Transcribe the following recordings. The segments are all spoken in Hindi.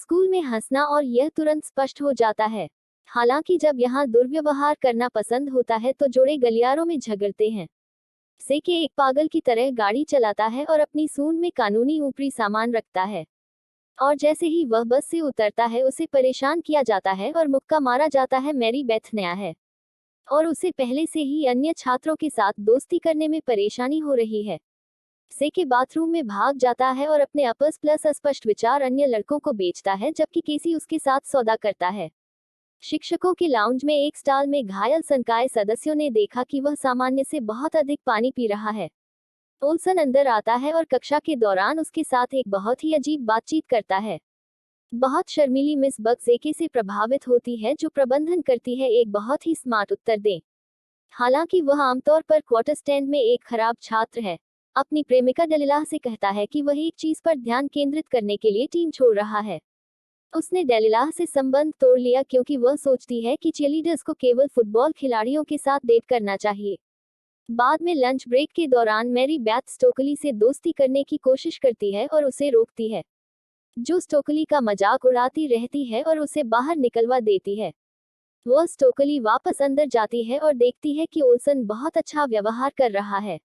स्कूल में हंसना और यह तुरंत स्पष्ट हो जाता है। हालांकि जब यहाँ दुर्व्यवहार करना पसंद होता है तो जोड़े गलियारों में झगड़ते हैं। सेके एक पागल की तरह गाड़ी चलाता है और अपनी सूंड में कानूनी ऊपरी सामान रखता है, और जैसे ही वह बस से उतरता है उसे परेशान किया जाता है और मुक्का मारा जाता है। मैरी बेथ नया है और उसे पहले से ही अन्य छात्रों के साथ दोस्ती करने में परेशानी हो रही है। सेके बाथरूम में भाग जाता है और अपने अपस प्लस अस्पष्ट विचार अन्य लड़कों को बेचता है, जबकि केसी उसके साथ सौदा करता है। शिक्षकों के लाउंज में एक स्टॉल में घायल संकाय सदस्यों ने देखा कि वह सामान्य से बहुत अधिक पानी पी रहा है। ओल्सन अंदर आता है और कक्षा के दौरान उसके साथ एक बहुत ही अजीब बातचीत करता है। बहुत शर्मीली मिस बग सेके से प्रभावित होती है, जो प्रबंधन करती है एक बहुत ही स्मार्ट उत्तर दें। हालांकि वह आमतौर पर क्वार्टर स्टैंड में एक खराब छात्र है। अपनी प्रेमिका डेलिला से कहता है कि वह एक चीज पर ध्यान केंद्रित करने के लिए टीम छोड़ रहा है। उसने डेलिला से संबंध तोड़ लिया क्योंकि वह सोचती है कि चीयरलीडर्स को केवल फुटबॉल खिलाड़ियों के साथ डेट करना चाहिए। बाद में लंच ब्रेक के दौरान मैरी बेथ स्टोकली से दोस्ती करने की कोशिश करती है और उसे रोकती है, जो स्टोकली का मजाक उड़ाती रहती है और उसे बाहर निकलवा देती है। वह स्टोकली वापस अंदर जाती है और देखती है कि ओल्सन बहुत अच्छा व्यवहार कर रहा है।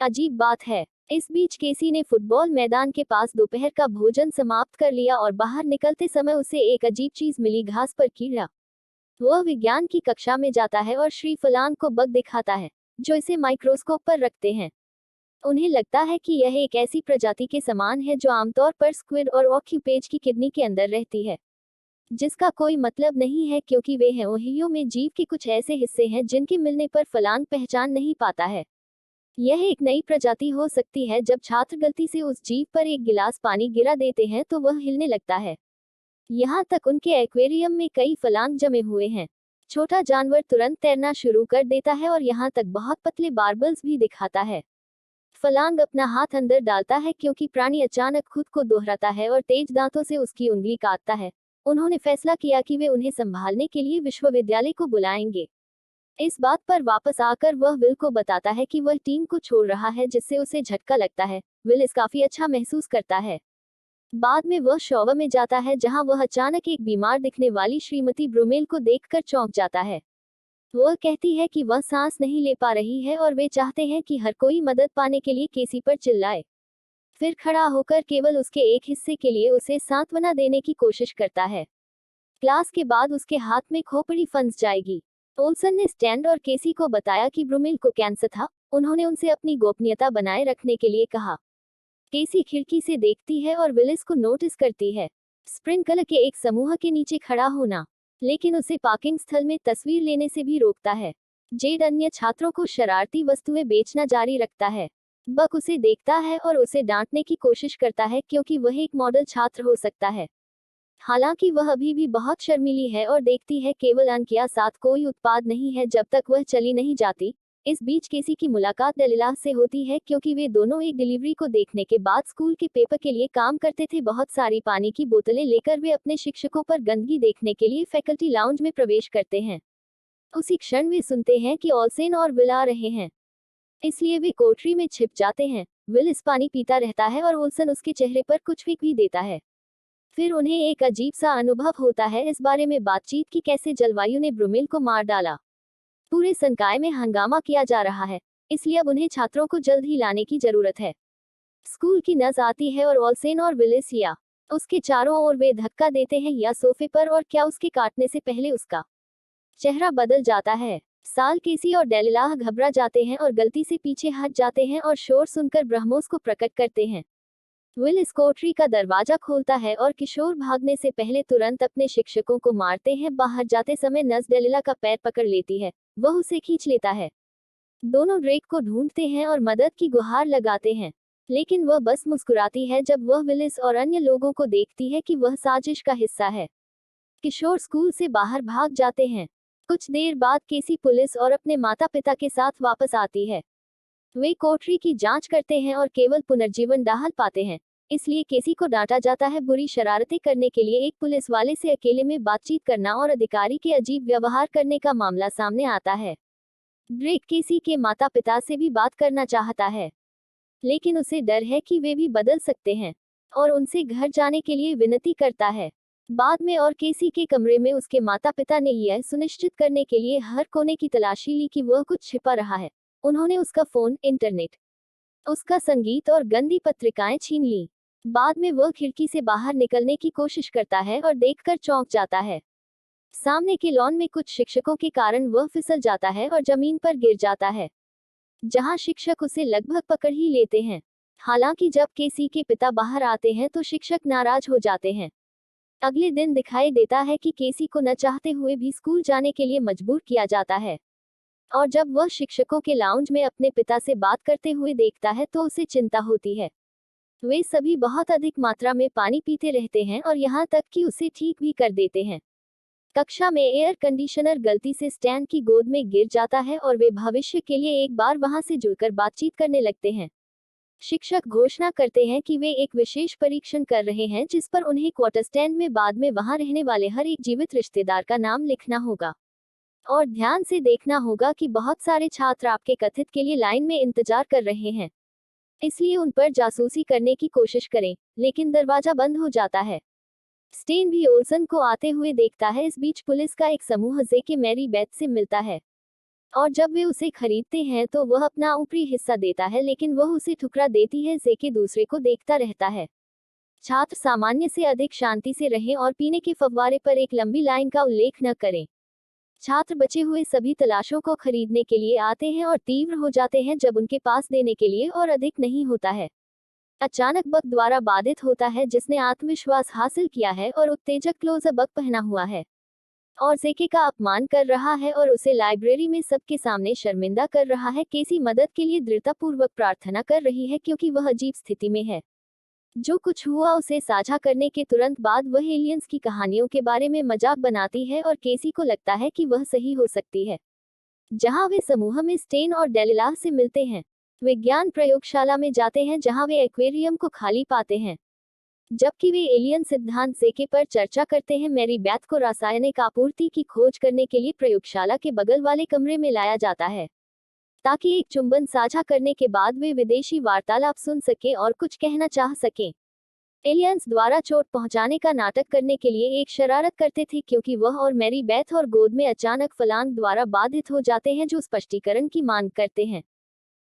अजीब बात है, इस बीच केसी ने फुटबॉल मैदान के पास दोपहर का भोजन समाप्त कर लिया और बाहर निकलते समय उसे एक अजीब चीज मिली, घास पर कीड़ा। वह विज्ञान की कक्षा में जाता है और श्री फलान को बग दिखाता है, जो इसे माइक्रोस्कोप पर रखते हैं। उन्हें लगता है कि यह एक ऐसी प्रजाति के समान है जो आमतौर पर स्क्विड और ऑक्यूपेज की किडनी के अंदर रहती है, जिसका कोई मतलब नहीं है क्योंकि वे हैं ओहियो में जीव के कुछ ऐसे हिस्से हैं जिनके मिलने पर फलान पहचान नहीं पाता है। यह एक नई प्रजाति हो सकती है। जब छात्र गलती से उस जीव पर एक गिलास पानी गिरा देते हैं तो वह हिलने लगता है। यहाँ तक उनके एक्वेरियम में कई फलांग जमे हुए हैं। छोटा जानवर तुरंत तैरना शुरू कर देता है और यहाँ तक बहुत पतले बार्बल्स भी दिखाता है। फलांग अपना हाथ अंदर डालता है क्योंकि प्राणी अचानक खुद को दोहराता है और तेज दांतों से उसकी उंगली काटता है। उन्होंने फैसला किया कि वे उन्हें संभालने के लिए विश्वविद्यालय को बुलाएंगे। इस बात पर वापस आकर वह विल को बताता है कि वह टीम को छोड़ रहा है, जिससे उसे झटका लगता है। विल इस काफी अच्छा महसूस करता है। बाद में वह शॉवर में जाता है जहां वह अचानक एक बीमार दिखने वाली श्रीमती ब्रूमेल को देखकर चौंक जाता है। वह कहती है कि वह सांस नहीं ले पा रही है और वे चाहते हैं कि हर कोई मदद पाने के लिए केसी पर चिल्लाए। फिर खड़ा होकर केवल उसके एक हिस्से के लिए उसे सांत्वना देने की कोशिश करता है। क्लास के बाद उसके हाथ में खोपड़ी फंस जाएगी। ओल्सन ने स्टैंड और केसी को बताया कि ब्रूमेल को कैंसर था। उन्होंने उनसे अपनी गोपनीयता बनाए रखने के लिए कहा। केसी खिड़की से देखती है और विलिस को नोटिस करती है। स्प्रिंकलर के एक समूह के नीचे खड़ा होना, लेकिन उसे पार्किंग स्थल में तस्वीर लेने से भी रोकता है। जेड अन्य छात्रों को शरारती वस्तुएं बेचना जारी रखता है। बक उसे देखता है और उसे डांटने की कोशिश करता है क्योंकि वह एक मॉडल छात्र हो सकता है। हालांकि वह अभी भी बहुत शर्मीली है और देखती है केवल अनकिया साथ कोई उत्पाद नहीं है जब तक वह चली नहीं जाती। इस बीच केसी की मुलाकात डेलिला से होती है क्योंकि वे दोनों एक डिलीवरी को देखने के बाद स्कूल के पेपर के लिए काम करते थे। बहुत सारी पानी की बोतलें लेकर वे अपने शिक्षकों पर गंदगी देखने के लिए फैकल्टी लाउंज में प्रवेश करते हैं। उसी क्षण वे सुनते हैं कि ओल्सन और विल आ रहे हैं, इसलिए वे कोठरी में छिप जाते हैं। विल इस पानी पीता रहता है और ओल्सन उसके चेहरे पर कुछ भी देता है। फिर उन्हें एक अजीब सा अनुभव होता है इस बारे में बातचीत की कैसे जलवायु ने ब्रूमेल को मार डाला। पूरे संकाय में हंगामा किया जा रहा है, इसलिए अब उन्हें छात्रों को जल्द ही लाने की जरूरत है। स्कूल की नस आती है और ओल्सन और विलिस या उसके चारों ओर वे धक्का देते हैं या सोफे पर, और क्या उसके काटने से पहले उसका चेहरा बदल जाता है। साल केसी और डेलिला घबरा जाते हैं और गलती से पीछे हट जाते हैं और शोर सुनकर ब्रह्मोस को प्रकट करते हैं। विल इस कोठरी का दरवाजा खोलता है और किशोर भागने से पहले तुरंत अपने शिक्षकों को मारते हैं। बाहर जाते समय नस डेलिला का पैर पकड़ लेती है, वह उसे खींच लेता है। दोनों ड्रेक को ढूंढते हैं और मदद की गुहार लगाते हैं, लेकिन वह बस मुस्कुराती है जब वह विलिस और अन्य लोगों को देखती है कि वह साजिश का हिस्सा है। किशोर स्कूल से बाहर भाग जाते हैं। कुछ देर बाद केसी पुलिस और अपने माता पिता के साथ वापस आती है। वे कोठरी की जांच करते हैं और केवल पुनर्जीवन दाहल पाते हैं, इसलिए केसी को डांटा जाता है। बुरी शरारतें करने के लिए एक पुलिस वाले से अकेले में बातचीत करना और अधिकारी के अजीब व्यवहार करने का मामला सामने आता है। ड्रेक केसी के माता पिता से भी बात करना चाहता है, लेकिन उसे डर है कि वे भी बदल सकते हैं। और उनसे घर जाने के लिए विनती करता है। बाद में और केसी के कमरे में उसके माता पिता ने यह सुनिश्चित करने के लिए हर कोने की तलाशी ली कि वह कुछ छिपा रहा है। उन्होंने उसका फोन, इंटरनेट, उसका संगीत और गंदी पत्रिकाएं छीन ली। बाद में वह खिड़की से बाहर निकलने की कोशिश करता है और देखकर चौंक जाता है। सामने के लॉन में कुछ शिक्षकों के कारण वह फिसल जाता है और जमीन पर गिर जाता है, जहां शिक्षक उसे लगभग पकड़ ही लेते हैं। हालांकि जब केसी के पिता बाहर आते हैं तो शिक्षक नाराज हो जाते हैं। अगले दिन दिखाई देता है कि केसी को न चाहते हुए भी स्कूल जाने के लिए मजबूर किया जाता है, और जब वह शिक्षकों के लाउंज में अपने पिता से बात करते हुए देखता है तो उसे चिंता होती है। वे सभी बहुत अधिक मात्रा में पानी पीते रहते हैं और यहाँ तक कि उसे ठीक भी कर देते हैं। कक्षा में एयर कंडीशनर गलती से स्टैन की गोद में गिर जाता है और वे भविष्य के लिए एक बार वहां से जुड़कर बातचीत करने लगते हैं। शिक्षक घोषणा करते हैं कि वे एक विशेष परीक्षण कर रहे हैं जिस पर उन्हें क्वार्टर स्टैंड में बाद में वहां रहने वाले हर एक जीवित रिश्तेदार का नाम लिखना होगा। और ध्यान से देखना होगा कि बहुत सारे छात्र आपके कथित के लिए लाइन में इंतजार कर रहे हैं, इसलिए उन पर जासूसी करने की कोशिश करें। लेकिन दरवाजा बंद हो जाता है। स्टेन भी ओल्सन को आते हुए देखता है। इस बीच पुलिस का एक समूह जेके मैरी बेथ से मिलता है, और जब वे उसे खरीदते हैं तो वह अपना ऊपरी हिस्सा देता है, लेकिन वह उसे ठुकरा देती है। जेके दूसरे को देखता रहता है। छात्र सामान्य से अधिक शांति से रहें और पीने के फव्वारे पर एक लंबी लाइन का उल्लेख न करें। छात्र बचे हुए सभी तलाशों को खरीदने के लिए आते हैं और तीव्र हो जाते हैं जब उनके पास देने के लिए और अधिक नहीं होता है। अचानक बक द्वारा बाधित होता है, जिसने आत्मविश्वास हासिल किया है और उत्तेजक क्लोजर बक पहना हुआ है और जेके का अपमान कर रहा है और उसे लाइब्रेरी में सबके सामने शर्मिंदा कर रहा है। केसी मदद के लिए दृढ़तापूर्वक प्रार्थना कर रही है क्योंकि वह अजीब स्थिति में है। जो कुछ हुआ उसे साझा करने के तुरंत बाद वह एलियंस की कहानियों के बारे में मजाक बनाती है और केसी को लगता है कि वह सही हो सकती है। जहां वे समूह में स्टेन और डेलिला से मिलते हैं, विज्ञान प्रयोगशाला में जाते हैं जहां वे एक्वेरियम को खाली पाते हैं। जबकि वे एलियन सिद्धांत जेके पर चर्चा करते हैं, मैरी बेथ को रासायनिक आपूर्ति की खोज करने के लिए प्रयोगशाला के बगल वाले कमरे में लाया जाता है, ताकि एक चुंबन साझा करने के बाद वे विदेशी वार्तालाप सुन सके और कुछ कहना चाह सकें। एलियंस द्वारा चोट पहुंचाने का नाटक करने के लिए एक शरारत करते थे क्योंकि वह और मैरी बेथ और गोद में अचानक फलांग द्वारा बाधित हो जाते हैं जो स्पष्टीकरण की मांग करते हैं।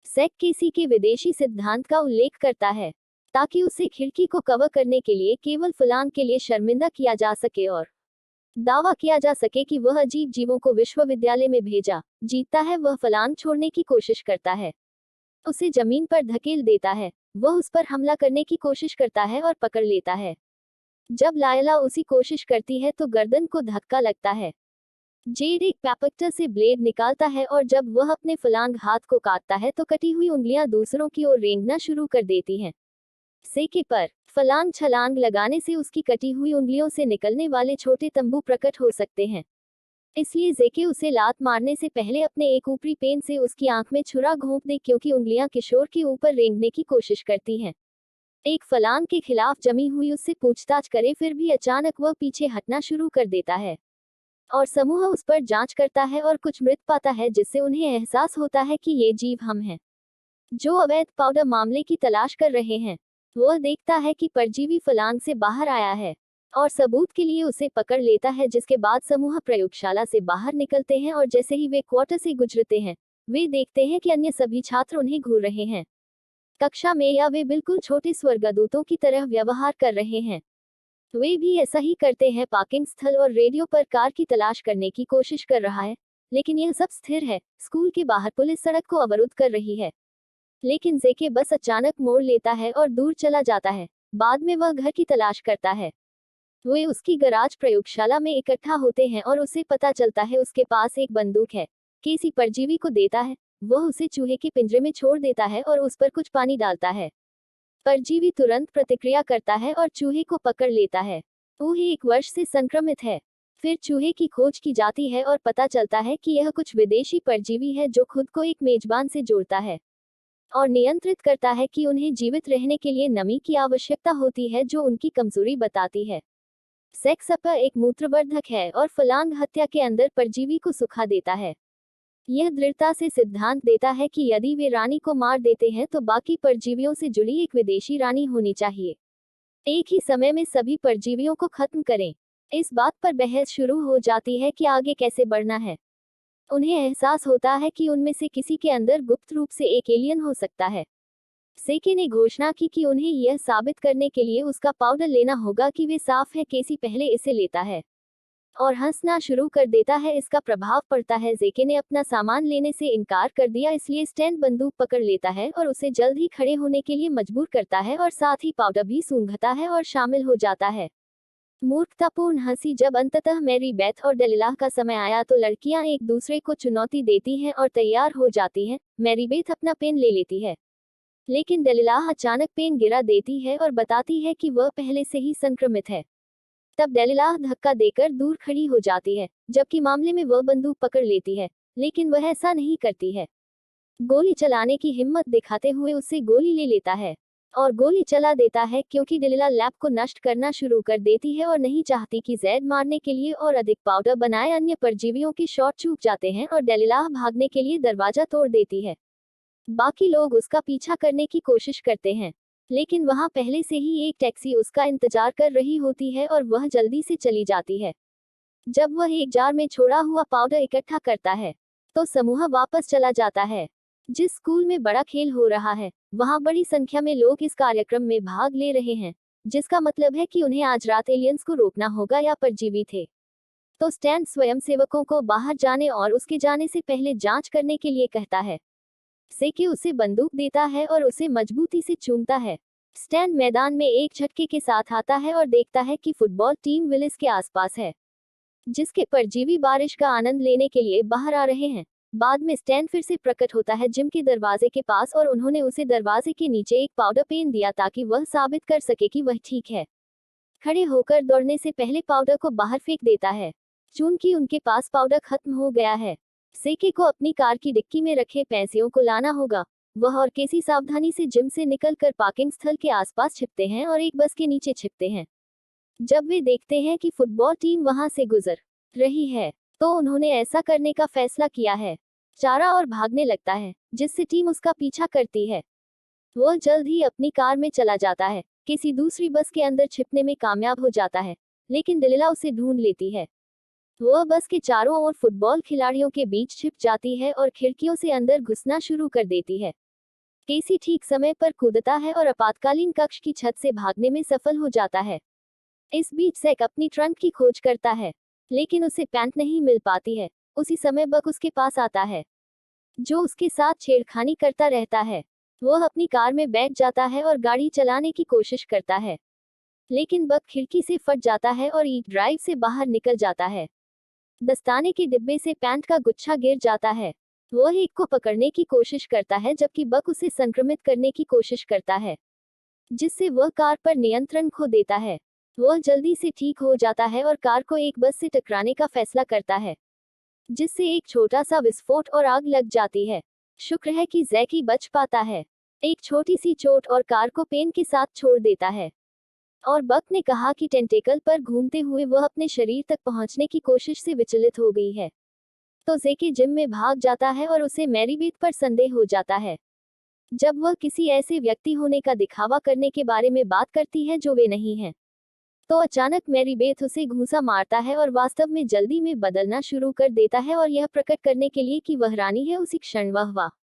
सेक केसी के विदेशी सिद्धांत का उल्लेख करता है ताकि उसे खिड़की को कवर करने के लिए केवल फलांग के लिए शर्मिंदा किया जा सके और दावा किया जा सके कि वह अजीब जीवों को विश्वविद्यालय में भेजा। जीतता है, वह फलांग छोड़ने की कोशिश करता है, उसे जमीन पर धकेल देता है। वह उस पर हमला करने की कोशिश करता है और पकड़ लेता है। जब लायला उसी कोशिश करती है तो गर्दन को धक्का लगता है। जेड एक पैपेक्टर से ब्लेड निकालता है और जब वह अपने फलांग हाथ को काटता है तो कटी हुई उंगलियां दूसरों की ओर रेंगना शुरू कर देती हैं। सेके पर फलांग छलांग लगाने से उसकी कटी हुई उंगलियों से निकलने वाले छोटे तंबू प्रकट हो सकते हैं, इसलिए जेके उसे लात मारने से पहले अपने एक ऊपरी पेन से उसकी आंख में छुरा घोंप दे क्योंकि उंगलियां किशोर के ऊपर रेंगने की कोशिश करती हैं। एक फलांग के खिलाफ जमी हुई उससे पूछताछ करे, फिर भी अचानक वह पीछे हटना शुरू कर देता है और समूह उस पर जांच करता है और कुछ मृत पाता है, जिससे उन्हें एहसास होता है कि ये जीव हम हैं जो अवैध पाउडर मामले की तलाश कर रहे हैं। वह देखता है कि परजीवी फलांग से बाहर आया है और सबूत के लिए उसे पकड़ लेता है, जिसके बाद समूह प्रयोगशाला से बाहर निकलते हैं और जैसे ही वे क्वार्टर से गुजरते हैं वे देखते हैं कि अन्य सभी छात्र उन्हें घूर रहे हैं कक्षा में, या वे बिल्कुल छोटे स्वर्गदूतों की तरह व्यवहार कर रहे हैं। वे भी ऐसा ही करते हैं। पार्किंग स्थल और रेडियो पर कार की तलाश करने की कोशिश कर रहा है, लेकिन यह सब स्थिर है। स्कूल के बाहर पुलिस सड़क को अवरुद्ध कर रही है, लेकिन जेके बस अचानक मोड़ लेता है और दूर चला जाता है। बाद में वह घर की तलाश करता है। वे उसकी गराज प्रयोगशाला में इकट्ठा होते हैं और उसे पता चलता है उसके पास एक बंदूक है। केसी परजीवी को देता है। वह उसे चूहे के पिंजरे में छोड़ देता है और उस पर कुछ पानी डालता है। परजीवी तुरंत प्रतिक्रिया करता है और चूहे को पकड़ लेता है। चूहे 1 वर्ष से संक्रमित है। फिर चूहे की खोज की जाती है और पता चलता है कि यह कुछ विदेशी परजीवी है जो खुद को एक मेजबान से जोड़ता है और नियंत्रित करता है कि उन्हें जीवित रहने के लिए नमी की आवश्यकता होती है, जो उनकी कमजोरी बताती है। सेक्स अपर एक मूत्रवर्धक है और फलांग हत्या के अंदर परजीवी को सुखा देता है। यह दृढ़ता से सिद्धांत देता है कि यदि वे रानी को मार देते हैं तो बाकी परजीवियों से जुड़ी एक विदेशी रानी होनी चाहिए। एक ही समय में सभी परजीवियों को खत्म करें। इस बात पर बहस शुरू हो जाती है कि आगे कैसे बढ़ना है। उन्हें एहसास होता है कि उनमें से किसी के अंदर गुप्त रूप से एक एलियन हो सकता है। सेके ने घोषणा की कि उन्हें यह साबित करने के लिए उसका पाउडर लेना होगा कि वे साफ है। केसी पहले इसे लेता है और हंसना शुरू कर देता है। इसका प्रभाव पड़ता है। जेके ने अपना सामान लेने से इनकार कर दिया, इसलिए स्टैन बंदूक पकड़ लेता है और उसे जल्द ही खड़े होने के लिए मजबूर करता है और साथ ही पाउडर भी सूंघता है और शामिल हो जाता है। मूर्खतापूर्ण हंसी। जब अंततः मैरी बेथ और डेलिला का समय आया तो लड़कियां एक दूसरे को चुनौती देती हैं और तैयार हो जाती हैं। मैरी बेथ अपना पेन ले लेती है, लेकिन डेलिला अचानक पेन गिरा देती है और बताती है कि वह पहले से ही संक्रमित है। तब डेलिला धक्का देकर दूर खड़ी हो जाती है, जबकि मामले में वह बंदूक पकड़ लेती है, लेकिन वह ऐसा नहीं करती है। गोली चलाने की हिम्मत दिखाते हुए उससे गोली ले लेता है और गोली चला देता है, क्योंकि डेलिला लैब को नष्ट करना शुरू कर देती है और नहीं चाहती कि जैद मारने के लिए और अधिक पाउडर बनाए। अन्य परजीवियों के शॉट चूक जाते हैं और डेलिला भागने के लिए दरवाजा तोड़ देती है। बाकी लोग उसका पीछा करने की कोशिश करते हैं, लेकिन वहां पहले से ही एक टैक्सी उसका इंतजार कर रही होती है और वह जल्दी से चली जाती है। जब वह एक जार में छोड़ा हुआ पाउडर इकट्ठा करता है तो समूह वापस चला जाता है। जिस स्कूल में बड़ा खेल हो रहा है, वहां बड़ी संख्या में लोग इस कार्यक्रम में भाग ले रहे हैं, जिसका मतलब है कि उन्हें आज रात एलियंस को रोकना होगा या परजीवी थे। तो स्टैन स्वयंसेवकों को बाहर जाने और उसके जाने से पहले जांच करने के लिए कहता है। सेके उसे बंदूक देता है और उसे मजबूती से चूमता है। स्टैन मैदान में एक झटके के साथ आता है और देखता है कि फुटबॉल टीम विलिस के आसपास है, जिसके परजीवी बारिश का आनंद लेने के लिए बाहर आ रहे हैं। बाद में स्टैन फिर से प्रकट होता है जिम के दरवाजे के पास और उन्होंने उसे दरवाजे के नीचे एक पाउडर पेन दिया ताकि वह साबित कर सके कि वह ठीक है। खड़े होकर दौड़ने से पहले पाउडर को बाहर फेंक देता है, चूंकि उनके पास पाउडर खत्म हो गया है। सेके को अपनी कार की डिक्की में रखे पैसियों को लाना होगा। वह और केसी सावधानी से जिम से निकलकर पार्किंग स्थल के आसपास छिपते हैं और एक बस के नीचे छिपते हैं। जब वे देखते हैं कि फुटबॉल टीम वहां से गुजर रही है, तो उन्होंने ऐसा करने का फैसला किया है। चारा और भागने लगता है, जिससे टीम उसका पीछा करती है। वह जल्द ही अपनी कार में चला जाता है, किसी दूसरी बस के अंदर छिपने में कामयाब हो जाता है, लेकिन दलीला उसे ढूंढ लेती है। वह बस के चारों ओर फुटबॉल खिलाड़ियों के बीच छिप जाती है और खिड़कियों से अंदर घुसना शुरू कर देती है। केसी ठीक समय पर कूदता है और आपातकालीन कक्ष की छत से भागने में सफल हो जाता है। इस बीच सैक अपनी ट्रंक की खोज करता है, लेकिन उसे पैंट नहीं मिल पाती है। उसी समय बक उसके पास आता है, जो उसके साथ छेड़खानी करता रहता है। वह अपनी कार में बैठ जाता है और गाड़ी चलाने की कोशिश करता है, लेकिन बक खिड़की से फट जाता है और ई ड्राइव से बाहर निकल जाता है। दस्ताने के डिब्बे से पैंट का गुच्छा गिर जाता है। वह एक को पकड़ने की कोशिश करता है, जबकि बक उसे संक्रमित करने की कोशिश करता है, जिससे वह कार पर नियंत्रण खो देता है। वह जल्दी से ठीक हो जाता है और कार को एक बस से टकराने का फैसला करता है, जिससे एक छोटा सा विस्फोट और आग लग जाती है। शुक्र है कि जैकी बच पाता है। एक छोटी सी चोट और कार को पेन के साथ छोड़ देता है। और बक ने कहा कि टेंटेकल पर घूमते हुए वह अपने शरीर तक पहुंचने की कोशिश से विचलित हो गई है। तो जेकी जिम में भाग जाता है और उसे मैरीबेथ पर संदेह हो जाता है, जब वह किसी ऐसे व्यक्ति होने का दिखावा करने के बारे में बात करती है जो वे नहीं हैं। तो अचानक मैरीबेथ उसे घूंसा मारता है और वास्तव में जल्दी में बदलना शुरू कर देता है और यह प्रकट करने के लिए कि वह रानी है। उसी क्षण वह